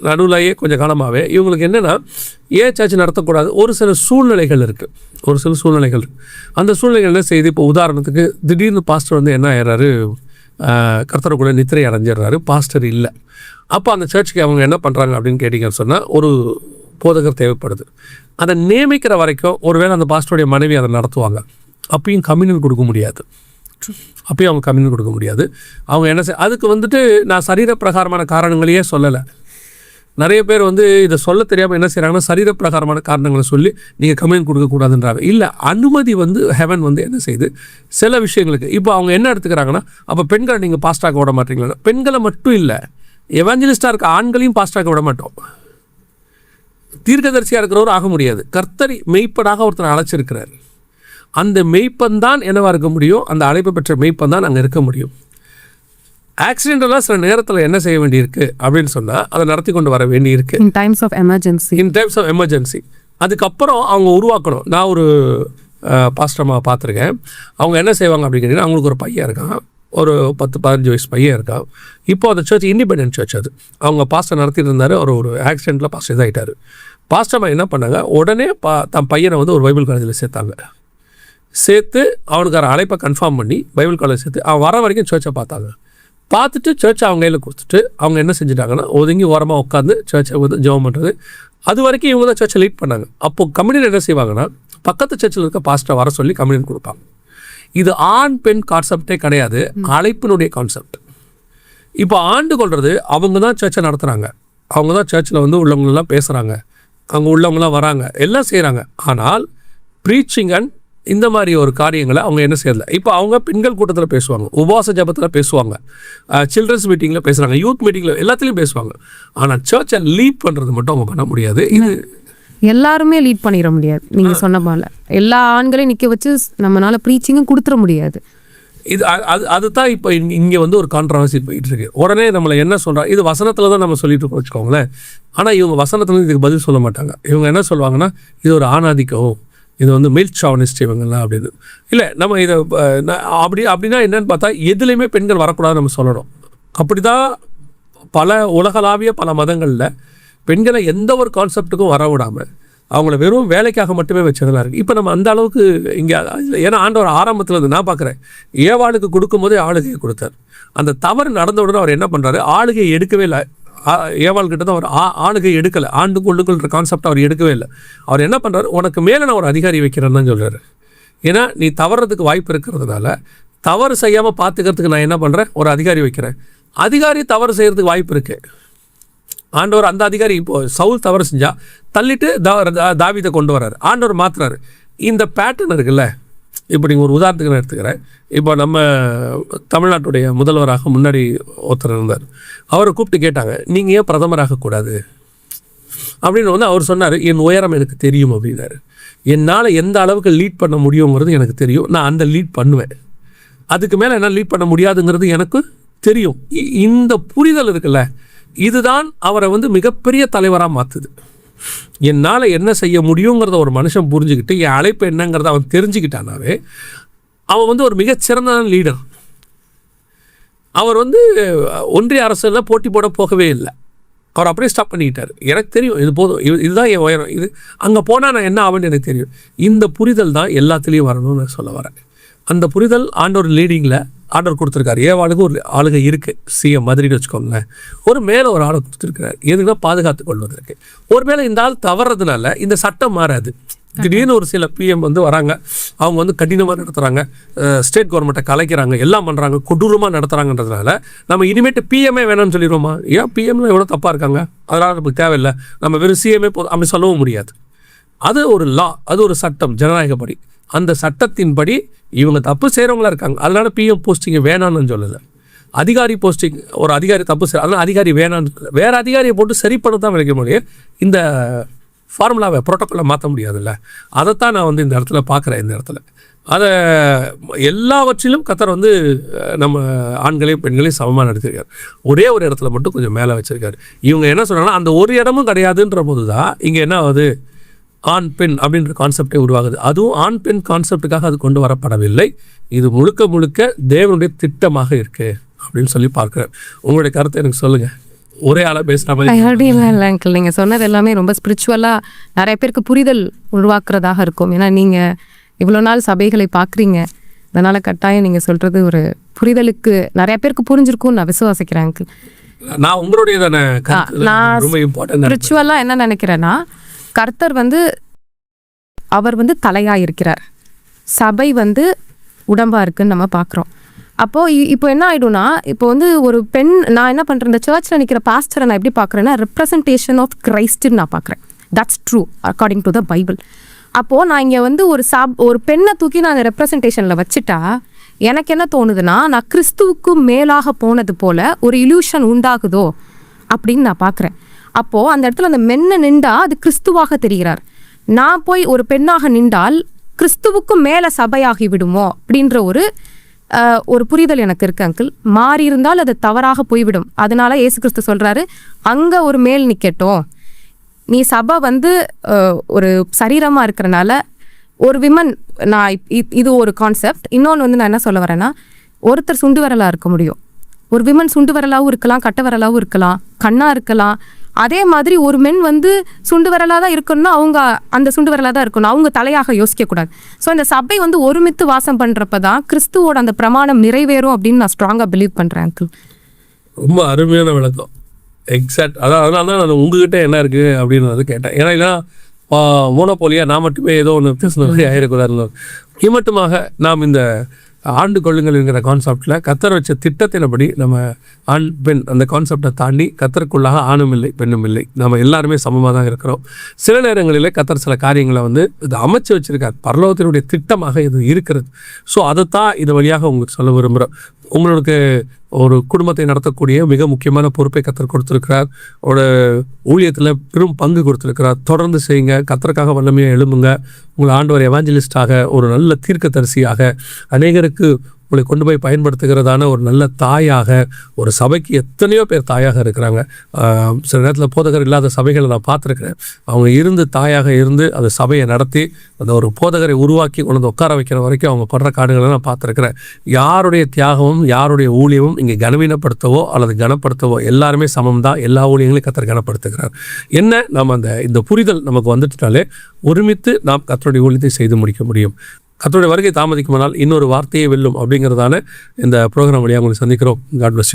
நடுவிலேயே கொஞ்சம் காலமாகவே இவங்களுக்கு என்னென்னா ஏன் சர்ச் நடத்தக்கூடாது, ஒரு சில சூழ்நிலைகள் இருக்குது. அந்த சூழ்நிலைகள் என்ன செய்யுது, இப்போ உதாரணத்துக்கு திடீர்னு பாஸ்டர் வந்து என்ன ஆயிடுறாரு, கர்த்தரை கூட நித்திரை அடைஞ்சிடுறாரு, பாஸ்டர் இல்லை. அப்போ அந்த சர்ச்சுக்கு அவங்க என்ன பண்ணுறாங்க அப்படின்னு கேட்டிங்கன்னு சொன்னால், ஒரு போதகர் தேவைப்படுது. அதை நியமிக்கிற வரைக்கும் ஒருவேளை அந்த பாஸ்டருடைய மனைவி அதை நடத்துவாங்க. அப்பயும் கம்யூனியன் கொடுக்க முடியாது. அவங்க என்ன அதுக்கு வந்துட்டு நான் சரீர பிரகாரமான காரணங்களையே சொல்லலை. நிறைய பேர் வந்து இதை சொல்ல தெரியாமல் என்ன செய்கிறாங்கன்னா, சரீர பிரகாரமான காரணங்களை சொல்லி நீங்கள் கம்யூனியன் கொடுக்கக்கூடாதுன்றாங்க. இல்லை, அனுமதி வந்து ஹெவன் வந்து என்ன செய்யுது சில விஷயங்களுக்கு. இப்போ அவங்க என்ன எடுத்துக்கிறாங்கன்னா, அப்போ பெண்களை நீங்கள் பாஸ்டாக விட மாட்டீங்களா? பெண்களை மட்டும் இல்லை, எவாஞ்சலிஸ்டாக இருக்க ஆண்களையும் பாஸ்டாக விட மாட்டோம். தீர்க்கதரிசியாக இருக்கிறவரும் ஆக முடியாது. கர்த்தர் மெய்ப்பனாக ஒருத்தர் அழைச்சிருக்கிறார். அந்த மெய்ப்பன் தான் என்னவா இருக்க முடியும், அந்த அழைப்பு பெற்ற மெய்ப்பன் தான் அங்கே இருக்க முடியும். ஆக்சிடென்டெல்லாம் சில நேரத்தில் என்ன செய்ய வேண்டியிருக்கு அப்படின்னு சொன்னால் அதை நடத்தி கொண்டு வர வேண்டியிருக்கு. In times of emergency. அதுக்கப்புறம் அவங்க உருவாக்கணும். நான் ஒரு பாஸ்டமாக பார்த்துருக்கேன். அவங்க என்ன செய்வாங்க அப்படின்னு கேட்டிங்கன்னா, அவங்களுக்கு ஒரு பையன் இருக்கான், ஒரு 10-15 வயசு பையன் இருக்கான். இப்போ அந்த சர்ச் இண்டிபெண்டன்ட் சர்ச். அது அவங்க பாஸ்டர் நடத்திட்டு இருந்தார். ஒரு ஆக்சிடெண்ட்டில் பாஸ்டர் இதாகிட்டார். பாஸ்டர்மா என்ன பண்ணாங்க, உடனே தன் பையனை வந்து ஒரு பைபிள் காலேஜில் சேர்த்து அவனுக்கு அழைப்பை கன்ஃபார்ம் பண்ணி பைபிள் காலேஜ் சேர்த்து அவன் வர வரைக்கும் சர்ச்சை பார்த்துட்டு சர்ச்சை அவங்க கையில் கொடுத்துட்டு அவங்க என்ன செஞ்சுட்டாங்கன்னா, ஒதுங்கி ஓரமாக உட்காந்து சர்ச்சை வந்து ஜெபம் பண்ணுறது. அது வரைக்கும் இவங்க தான் சர்ச்சை லீட் பண்ணாங்க. அப்போது கம்யூனியன் என்ன செய்வாங்கன்னா, பக்கத்து சர்ச்சில் இருக்க பாஸ்டரை வர சொல்லி கம்யூனியன் கொடுப்பாங்க. இது ஆண் பெண் கான்செப்டே கிடையாது, அழைப்பினுடைய கான்செப்ட். இப்போ ஆண்டு கொள்வது அவங்க தான் சர்ச்சை நடத்துகிறாங்க, அவங்க தான் சர்ச்சில் வந்து உள்ளவங்களெல்லாம் பேசுகிறாங்க, அங்கே உள்ளவங்களாம் வராங்க, எல்லாம் செய்கிறாங்க. ஆனால் ப்ரீச்சிங் அண்ட் இந்த மாதிரி ஒரு காரியங்களை அவங்க என்ன செய்யல. இப்போ அவங்க பெண்கள் கூட்டத்தில் பேசுவாங்க, உபவாச ஜபத்தில் பேசுவாங்க, சில்ட்ரன்ஸ் மீட்டிங்கில் பேசுகிறாங்க, யூத் மீட்டிங்கில் எல்லாத்துலேயும் பேசுவாங்க. ஆனால் சர்ச்சை லீட் பண்ணுறது மட்டும் அவங்க பண்ண முடியாது. இது எல்லாருமே லீட் பண்ணிட முடியாது. நீங்கள் சொன்ன மாதிரி எல்லா ஆண்களையும் நிற்க வச்சு நம்மளால ப்ரீச்சிங்கும் கொடுத்துட முடியாது. இது அதுதான் இப்போ இங்கே வந்து ஒரு கான்ட்ரவர்சி போயிட்டு இருக்கு. உடனே நம்மளை என்ன சொல்கிறாங்க, இது வசனத்தில் தான் நம்ம சொல்லிட்டு இருக்கோம் வச்சுக்கோங்களேன். ஆனால் இவங்க வசனத்தில் இதுக்கு பதில் சொல்ல மாட்டாங்க. இவங்க என்ன சொல்லுவாங்கன்னா, இது ஒரு ஆணாதிக்கம், இது வந்து மெயில் ஷாவனிஸ்ட் இவங்கெல்லாம் அப்படின்னு. இல்லை, நம்ம இதை அப்படின்னா என்னன்னு பார்த்தா, எதுலேயுமே பெண்கள் வரக்கூடாதுன்னு நம்ம சொல்லணும். அப்படி தான் பல உலகளாவிய பல மதங்களில் பெண்களை எந்த ஒரு கான்செப்டுக்கும் வர விடாமல் அவங்கள வெறும் வேலைக்காக மட்டுமே வச்சதெல்லாம் இருக்குது. இப்போ நம்ம அந்த அளவுக்கு இங்கே, ஏன்னா ஆண்டவர் ஆரம்பத்தில் இருந்து நான் பார்க்குறேன், ஏவாளுக்கு கொடுக்கும்போதே ஆளுகையை கொடுத்தார். அந்த தவறு நடந்த உடனே அவர் என்ன பண்ணுறாரு, ஆளுகையை எடுக்கவே இல்லை. ஏவாள்கிட்ட தான் அவர் ஆளுகை எடுக்கலை, ஆண்டுக்குள்ளுக்குள்ற கான்செப்ட் அவர் எடுக்கவே இல்லை. அவர் என்ன பண்ணுறாரு, உனக்கு மேலே நான் ஒரு அதிகாரி வைக்கிறேன்னு தான் சொல்கிறாரு. ஏன்னா நீ தவறதுக்கு வாய்ப்பு இருக்கிறதுனால தவறு செய்யாமல் பார்த்துக்கிறதுக்கு நான் என்ன பண்ணுறேன், ஒரு அதிகாரி வைக்கிறேன். அதிகாரி தவறு செய்கிறதுக்கு வாய்ப்பு இருக்குது. ஆண்டவர் அந்த அதிகாரி, இப்போது சவுல் தவறு செஞ்சால் தள்ளிட்டு தாவீதை கொண்டு வர்றாரு, ஆண்டவர் மாற்றுறாரு. இந்த பேட்டர்ன் இருக்குல்ல. இப்போ நீங்கள் ஒரு உதாரணத்துக்கு நான் எடுத்துக்கிறேன். இப்போ நம்ம தமிழ்நாட்டுடைய முதல்வராக முன்னாடி ஒருத்தர் இருந்தார். அவரை கூப்பிட்டு கேட்டாங்க, நீங்கள் ஏன் பிரதமராகக்கூடாது அப்படின்னு வந்து அவர் சொன்னார், என் உயரம் எனக்கு தெரியும் அப்படின்னாரு. என்னால் எந்த அளவுக்கு லீட் பண்ண முடியுங்கிறது எனக்கு தெரியும், நான் அந்த லீட் பண்ணுவேன். அதுக்கு மேலே என்ன லீட் பண்ண முடியாதுங்கிறது எனக்கு தெரியும். இந்த புரிதல் இருக்குல்ல, இதுதான் அவரை வந்து மிகப்பெரிய தலைவராக மாற்றுது. என்னால் என்ன செய்ய முடியுங்கிறத ஒரு மனுஷன் புரிஞ்சுக்கிட்டு என் அழைப்பு என்னங்கிறத அவன் தெரிஞ்சுக்கிட்டானாவே அவன் வந்து ஒரு மிகச்சிறந்த லீடர். அவர் வந்து ஒன்றிய அரசில் போட்டி போட போகவே இல்லை. அவர் அப்படியே ஸ்டாப் பண்ணிக்கிட்டார். எனக்கு தெரியும், இது போதும், இதுதான் என் உயரம், இது அங்கே போனால் நான் என்ன ஆகுன்னு எனக்கு தெரியும். இந்த புரிதல் தான் எல்லாத்துலேயும் வரணும்னு நான் சொல்ல வரேன். அந்த புரிதல் ஆண்டவர் லீடிங்கில் ஆர்டர் கொடுத்துருக்காரு. ஏவாளுக்கு ஒரு ஆளுகை இருக்குது, சிஎம் மாதிரின்னு வச்சுக்கோங்களேன். ஒரு மேலே ஒரு ஆளை கொடுத்துருக்கிறார், எதுக்குன்னா பாதுகாத்து கொள்வதற்கு. ஒரு மேலே இந்த ஆள் தவறதுனால இந்த சட்டம் மாறாது. திடீர்னு ஒரு சில பிஎம் வந்து வராங்க, அவங்க வந்து கடினமாக நடத்துகிறாங்க, ஸ்டேட் கவர்மெண்ட்டை கலைக்கிறாங்க, எல்லாம் பண்ணுறாங்க, கொடூரமாக நடத்துகிறாங்கன்றதுனால நம்ம இனிமேட்டு பிஎம்ஏ வேணும்னு சொல்லிடுவோமா? ஏன் பிஎம்ல எவ்வளோ தப்பாக இருக்காங்க, அதனால் நமக்கு தேவையில்லை, நம்ம வெறும் சிஎம்ஏ போதும் அப்படி சொல்லவும் முடியாது. அது ஒரு லா, அது ஒரு சட்டம், ஜனநாயகப்படி. அந்த சட்டத்தின்படி இவங்க தப்பு செய்கிறவங்களா இருக்காங்க, அதனால் பிஎம் போஸ்டிங்கை வேணான்னு சொல்லலை. அதிகாரி போஸ்டிங், ஒரு அதிகாரி தப்பு செய்ய, அதனால் அதிகாரி வேணான்னு சொல்லலை. வேறு அதிகாரியை போட்டு சரி பண்ண தான் வைக்க முடியும். இந்த ஃபார்முலாவை ப்ரோட்டோக்காலை மாற்ற முடியாதுல்ல. அதைத்தான் நான் வந்து இந்த இடத்துல பார்க்குறேன். இந்த இடத்துல அதை எல்லாவற்றிலும் கர்த்தர் வந்து நம்ம ஆண்களையும் பெண்களையும் சமமாக நடத்திருக்காரு. ஒரே ஒரு இடத்துல மட்டும் கொஞ்சம் மேலே வச்சுருக்காரு. இவங்க என்ன சொல்கிறாங்கன்னா, அந்த ஒரு இடமும் கிடையாதுன்ற போது தான் இங்கே என்ன ஆகுது, ஆண் பெண் அப்படின்ற கான்செப்டே உருவாகுது. அதுவும் ஆண் பெண் கான்செப்டுக்காக அது கொண்டு வரப்படவில்லை. இது முழுக்க முழுக்க தேவனுடைய திட்டமாக இருக்குது அப்படின்னு சொல்லி பார்க்குறேன். உங்களுடைய கருத்தை எனக்கு சொல்லுங்கள். ஒரே ஆளாக பேசுகிற மாதிரி. அப்படிலாம் இல்லை அங்கிள், நீங்கள் சொன்னது எல்லாமே ரொம்ப ஸ்பிரிச்சுவலாக நிறைய பேருக்கு புரிதல் உருவாக்குறதாக இருக்கும். ஏன்னா நீங்கள் இவ்வளோ நாள் சபைகளை பார்க்குறீங்க, அதனால் கட்டாயம் நீங்கள் சொல்கிறது ஒரு புரிதலுக்கு நிறைய பேருக்கு புரிஞ்சிருக்கும்னு நான் விசுவாசிக்கிறேன் அங்கிள். நான் உங்களுடைய தானே நான் ரொம்ப இம்பார்ட்டன்ட். ஸ்பிரிச்சுவலாக என்ன நினைக்கிறேன்னா, கர்த்தர் அவர் தலையாக இருக்கிறார், சபை உடம்பாக இருக்குன்னு நம்ம பார்க்குறோம். அப்போது இப்போ என்ன ஆகிடும்னா, இப்போ ஒரு பெண், நான் என்ன பண்ணுறேன், இந்த சர்ச்சில் நிற்கிற பாஸ்டரை நான் எப்படி பார்க்குறேன்னா ரெப்ரசன்டேஷன் ஆஃப் கிரைஸ்ட்னு நான் பார்க்குறேன். That's true according to the Bible. அப்போது நான் இங்கே ஒரு பெண்ணை தூக்கி நான் அந்த ரெப்ரசன்டேஷனில் வச்சுட்டா எனக்கு என்ன தோணுதுன்னா, நான் கிறிஸ்துவுக்கு மேலாக போனது போல் ஒரு இல்யூஷன் உண்டாகுதோ அப்படின்னு நான் பார்க்குறேன். அப்போது அந்த இடத்துல அந்த மென்னை நின்றா அது கிறிஸ்துவாக தெரிகிறார். நான் போய் ஒரு பெண்ணாக நின்றால் கிறிஸ்துவுக்கு மேலே சபையாகி விடுமோ அப்படின்ற ஒரு புரிதல் எனக்கு இருக்கு அங்கிள். மாறி இருந்தால் அது தவறாக போய்விடும். அதனால இயேசு கிறிஸ்து சொல்றாரு, அங்கே ஒரு மேல் நிற்கட்டும், நீ சபை ஒரு சரீரமா இருக்கிறனால ஒரு விமன். நான் இது ஒரு கான்செப்ட். இன்னொன்று நான் என்ன சொல்ல வரேன்னா, ஒருத்தர் சுண்டு வரலாக இருக்க முடியும், ஒரு விமன் சுண்டு வரலாகவும் இருக்கலாம், கட்ட வரலாகவும் இருக்கலாம், கண்ணா இருக்கலாம். அதே மாதிரி ஒரு மென் சுண்டு வரலாக தான் இருக்கணும்னா அவங்க அந்த சுண்டு வரலாக தான் இருக்கணும், அவங்க தலையாக யோசிக்கக்கூடாது. ஸோ இந்த சபை ஒருமித்து வாசம் பண்ணுறப்ப தான் கிறிஸ்துவோட அந்த பிரமாணம் நிறைவேறும் அப்படின்னு நான் ஸ்ட்ராங்காக பிலீவ் பண்ணுறேன் அங்கிள். ரொம்ப அருமையான விளக்கம். எக்ஸாக்ட். அதனால தான் நான் உங்ககிட்ட என்ன இருக்குது அப்படின்னு கேட்டேன். ஏன்னா இல்லைனா மோனோபோலியாக நான் மட்டுமே ஏதோ ஒன்று பேசுன மாதிரி ஆகிடக்கூடாது. மட்டுமாக நாம் இந்த ஆண்டு கொள்ளுங்கள் என்கிற கான்செப்டில் கத்தர் வச்ச திட்டத்தினபடி நம்ம ஆண் பெண் அந்த கான்செப்டை தாண்டி கத்தருக்குள்ளாக ஆணும் இல்லை பெண்ணும் இல்லை, நம்ம எல்லாருமே சமமாக தான் இருக்கிறோம். சில நேரங்களில் கத்தர் சில காரியங்களை இது அமைச்சு வச்சிருக்கார், பரலோகத்தினுடைய திட்டமாக இது இருக்கிறது. ஸோ அதைத்தான் இது வழியாக உங்களுக்கு சொல்ல விரும்புகிறோம். உங்களுக்கு ஒரு குடும்பத்தை நடத்தக்கூடிய மிக முக்கியமான பொறுப்பை கத்தர் கொடுத்துருக்கிறார். ஒரு ஊழியத்தில் பெரும் பங்கு கொடுத்துருக்கிறார். தொடர்ந்து செய்யுங்க, கத்தருக்காக வல்லமையாக எழும்புங்க. உங்களை ஆண்டவர் எவாஞ்சலிஸ்டாக, ஒரு நல்ல தீர்க்கதரிசியாக, அநேகருக்கு உங்களை கொண்டு போய் பயன்படுத்துகிறதான ஒரு நல்ல தாயாக, ஒரு சபைக்கு எத்தனையோ பேர் தாயாக இருக்கிறாங்க. சில நேரத்தில் போதகர் இல்லாத சபைகளை நான் பார்த்துருக்கிறேன். அவங்க இருந்து தாயாக இருந்து அந்த சபையை நடத்தி அந்த ஒரு போதகரை உருவாக்கி கொண்டு உட்கார வைக்கிற வரைக்கும் அவங்க படுற காடுகளை நான் பார்த்துருக்கிறேன். யாருடைய தியாகமும் யாருடைய ஊழியமும் இங்கே கனவீனப்படுத்தவோ அல்லது கனப்படுத்தவோ எல்லாருமே சமம் தான். எல்லா ஊழியங்களையும் கத்தர் கனப்படுத்துகிறார். என்ன நம்ம இந்த புரிதல் நமக்கு வந்துட்டாலே ஒருமித்து நாம் கத்தருடைய ஊழியத்தை செய்து முடிக்க முடியும். கர்த்தருடைய வருகை தாமதிக்குமானால் இன்னொரு வார்த்தையை வெல்லும் அப்படிங்கிறதான இந்த ப்ரோக்ராம் வழியாக உங்களை சந்திக்கிறோம். God bless you.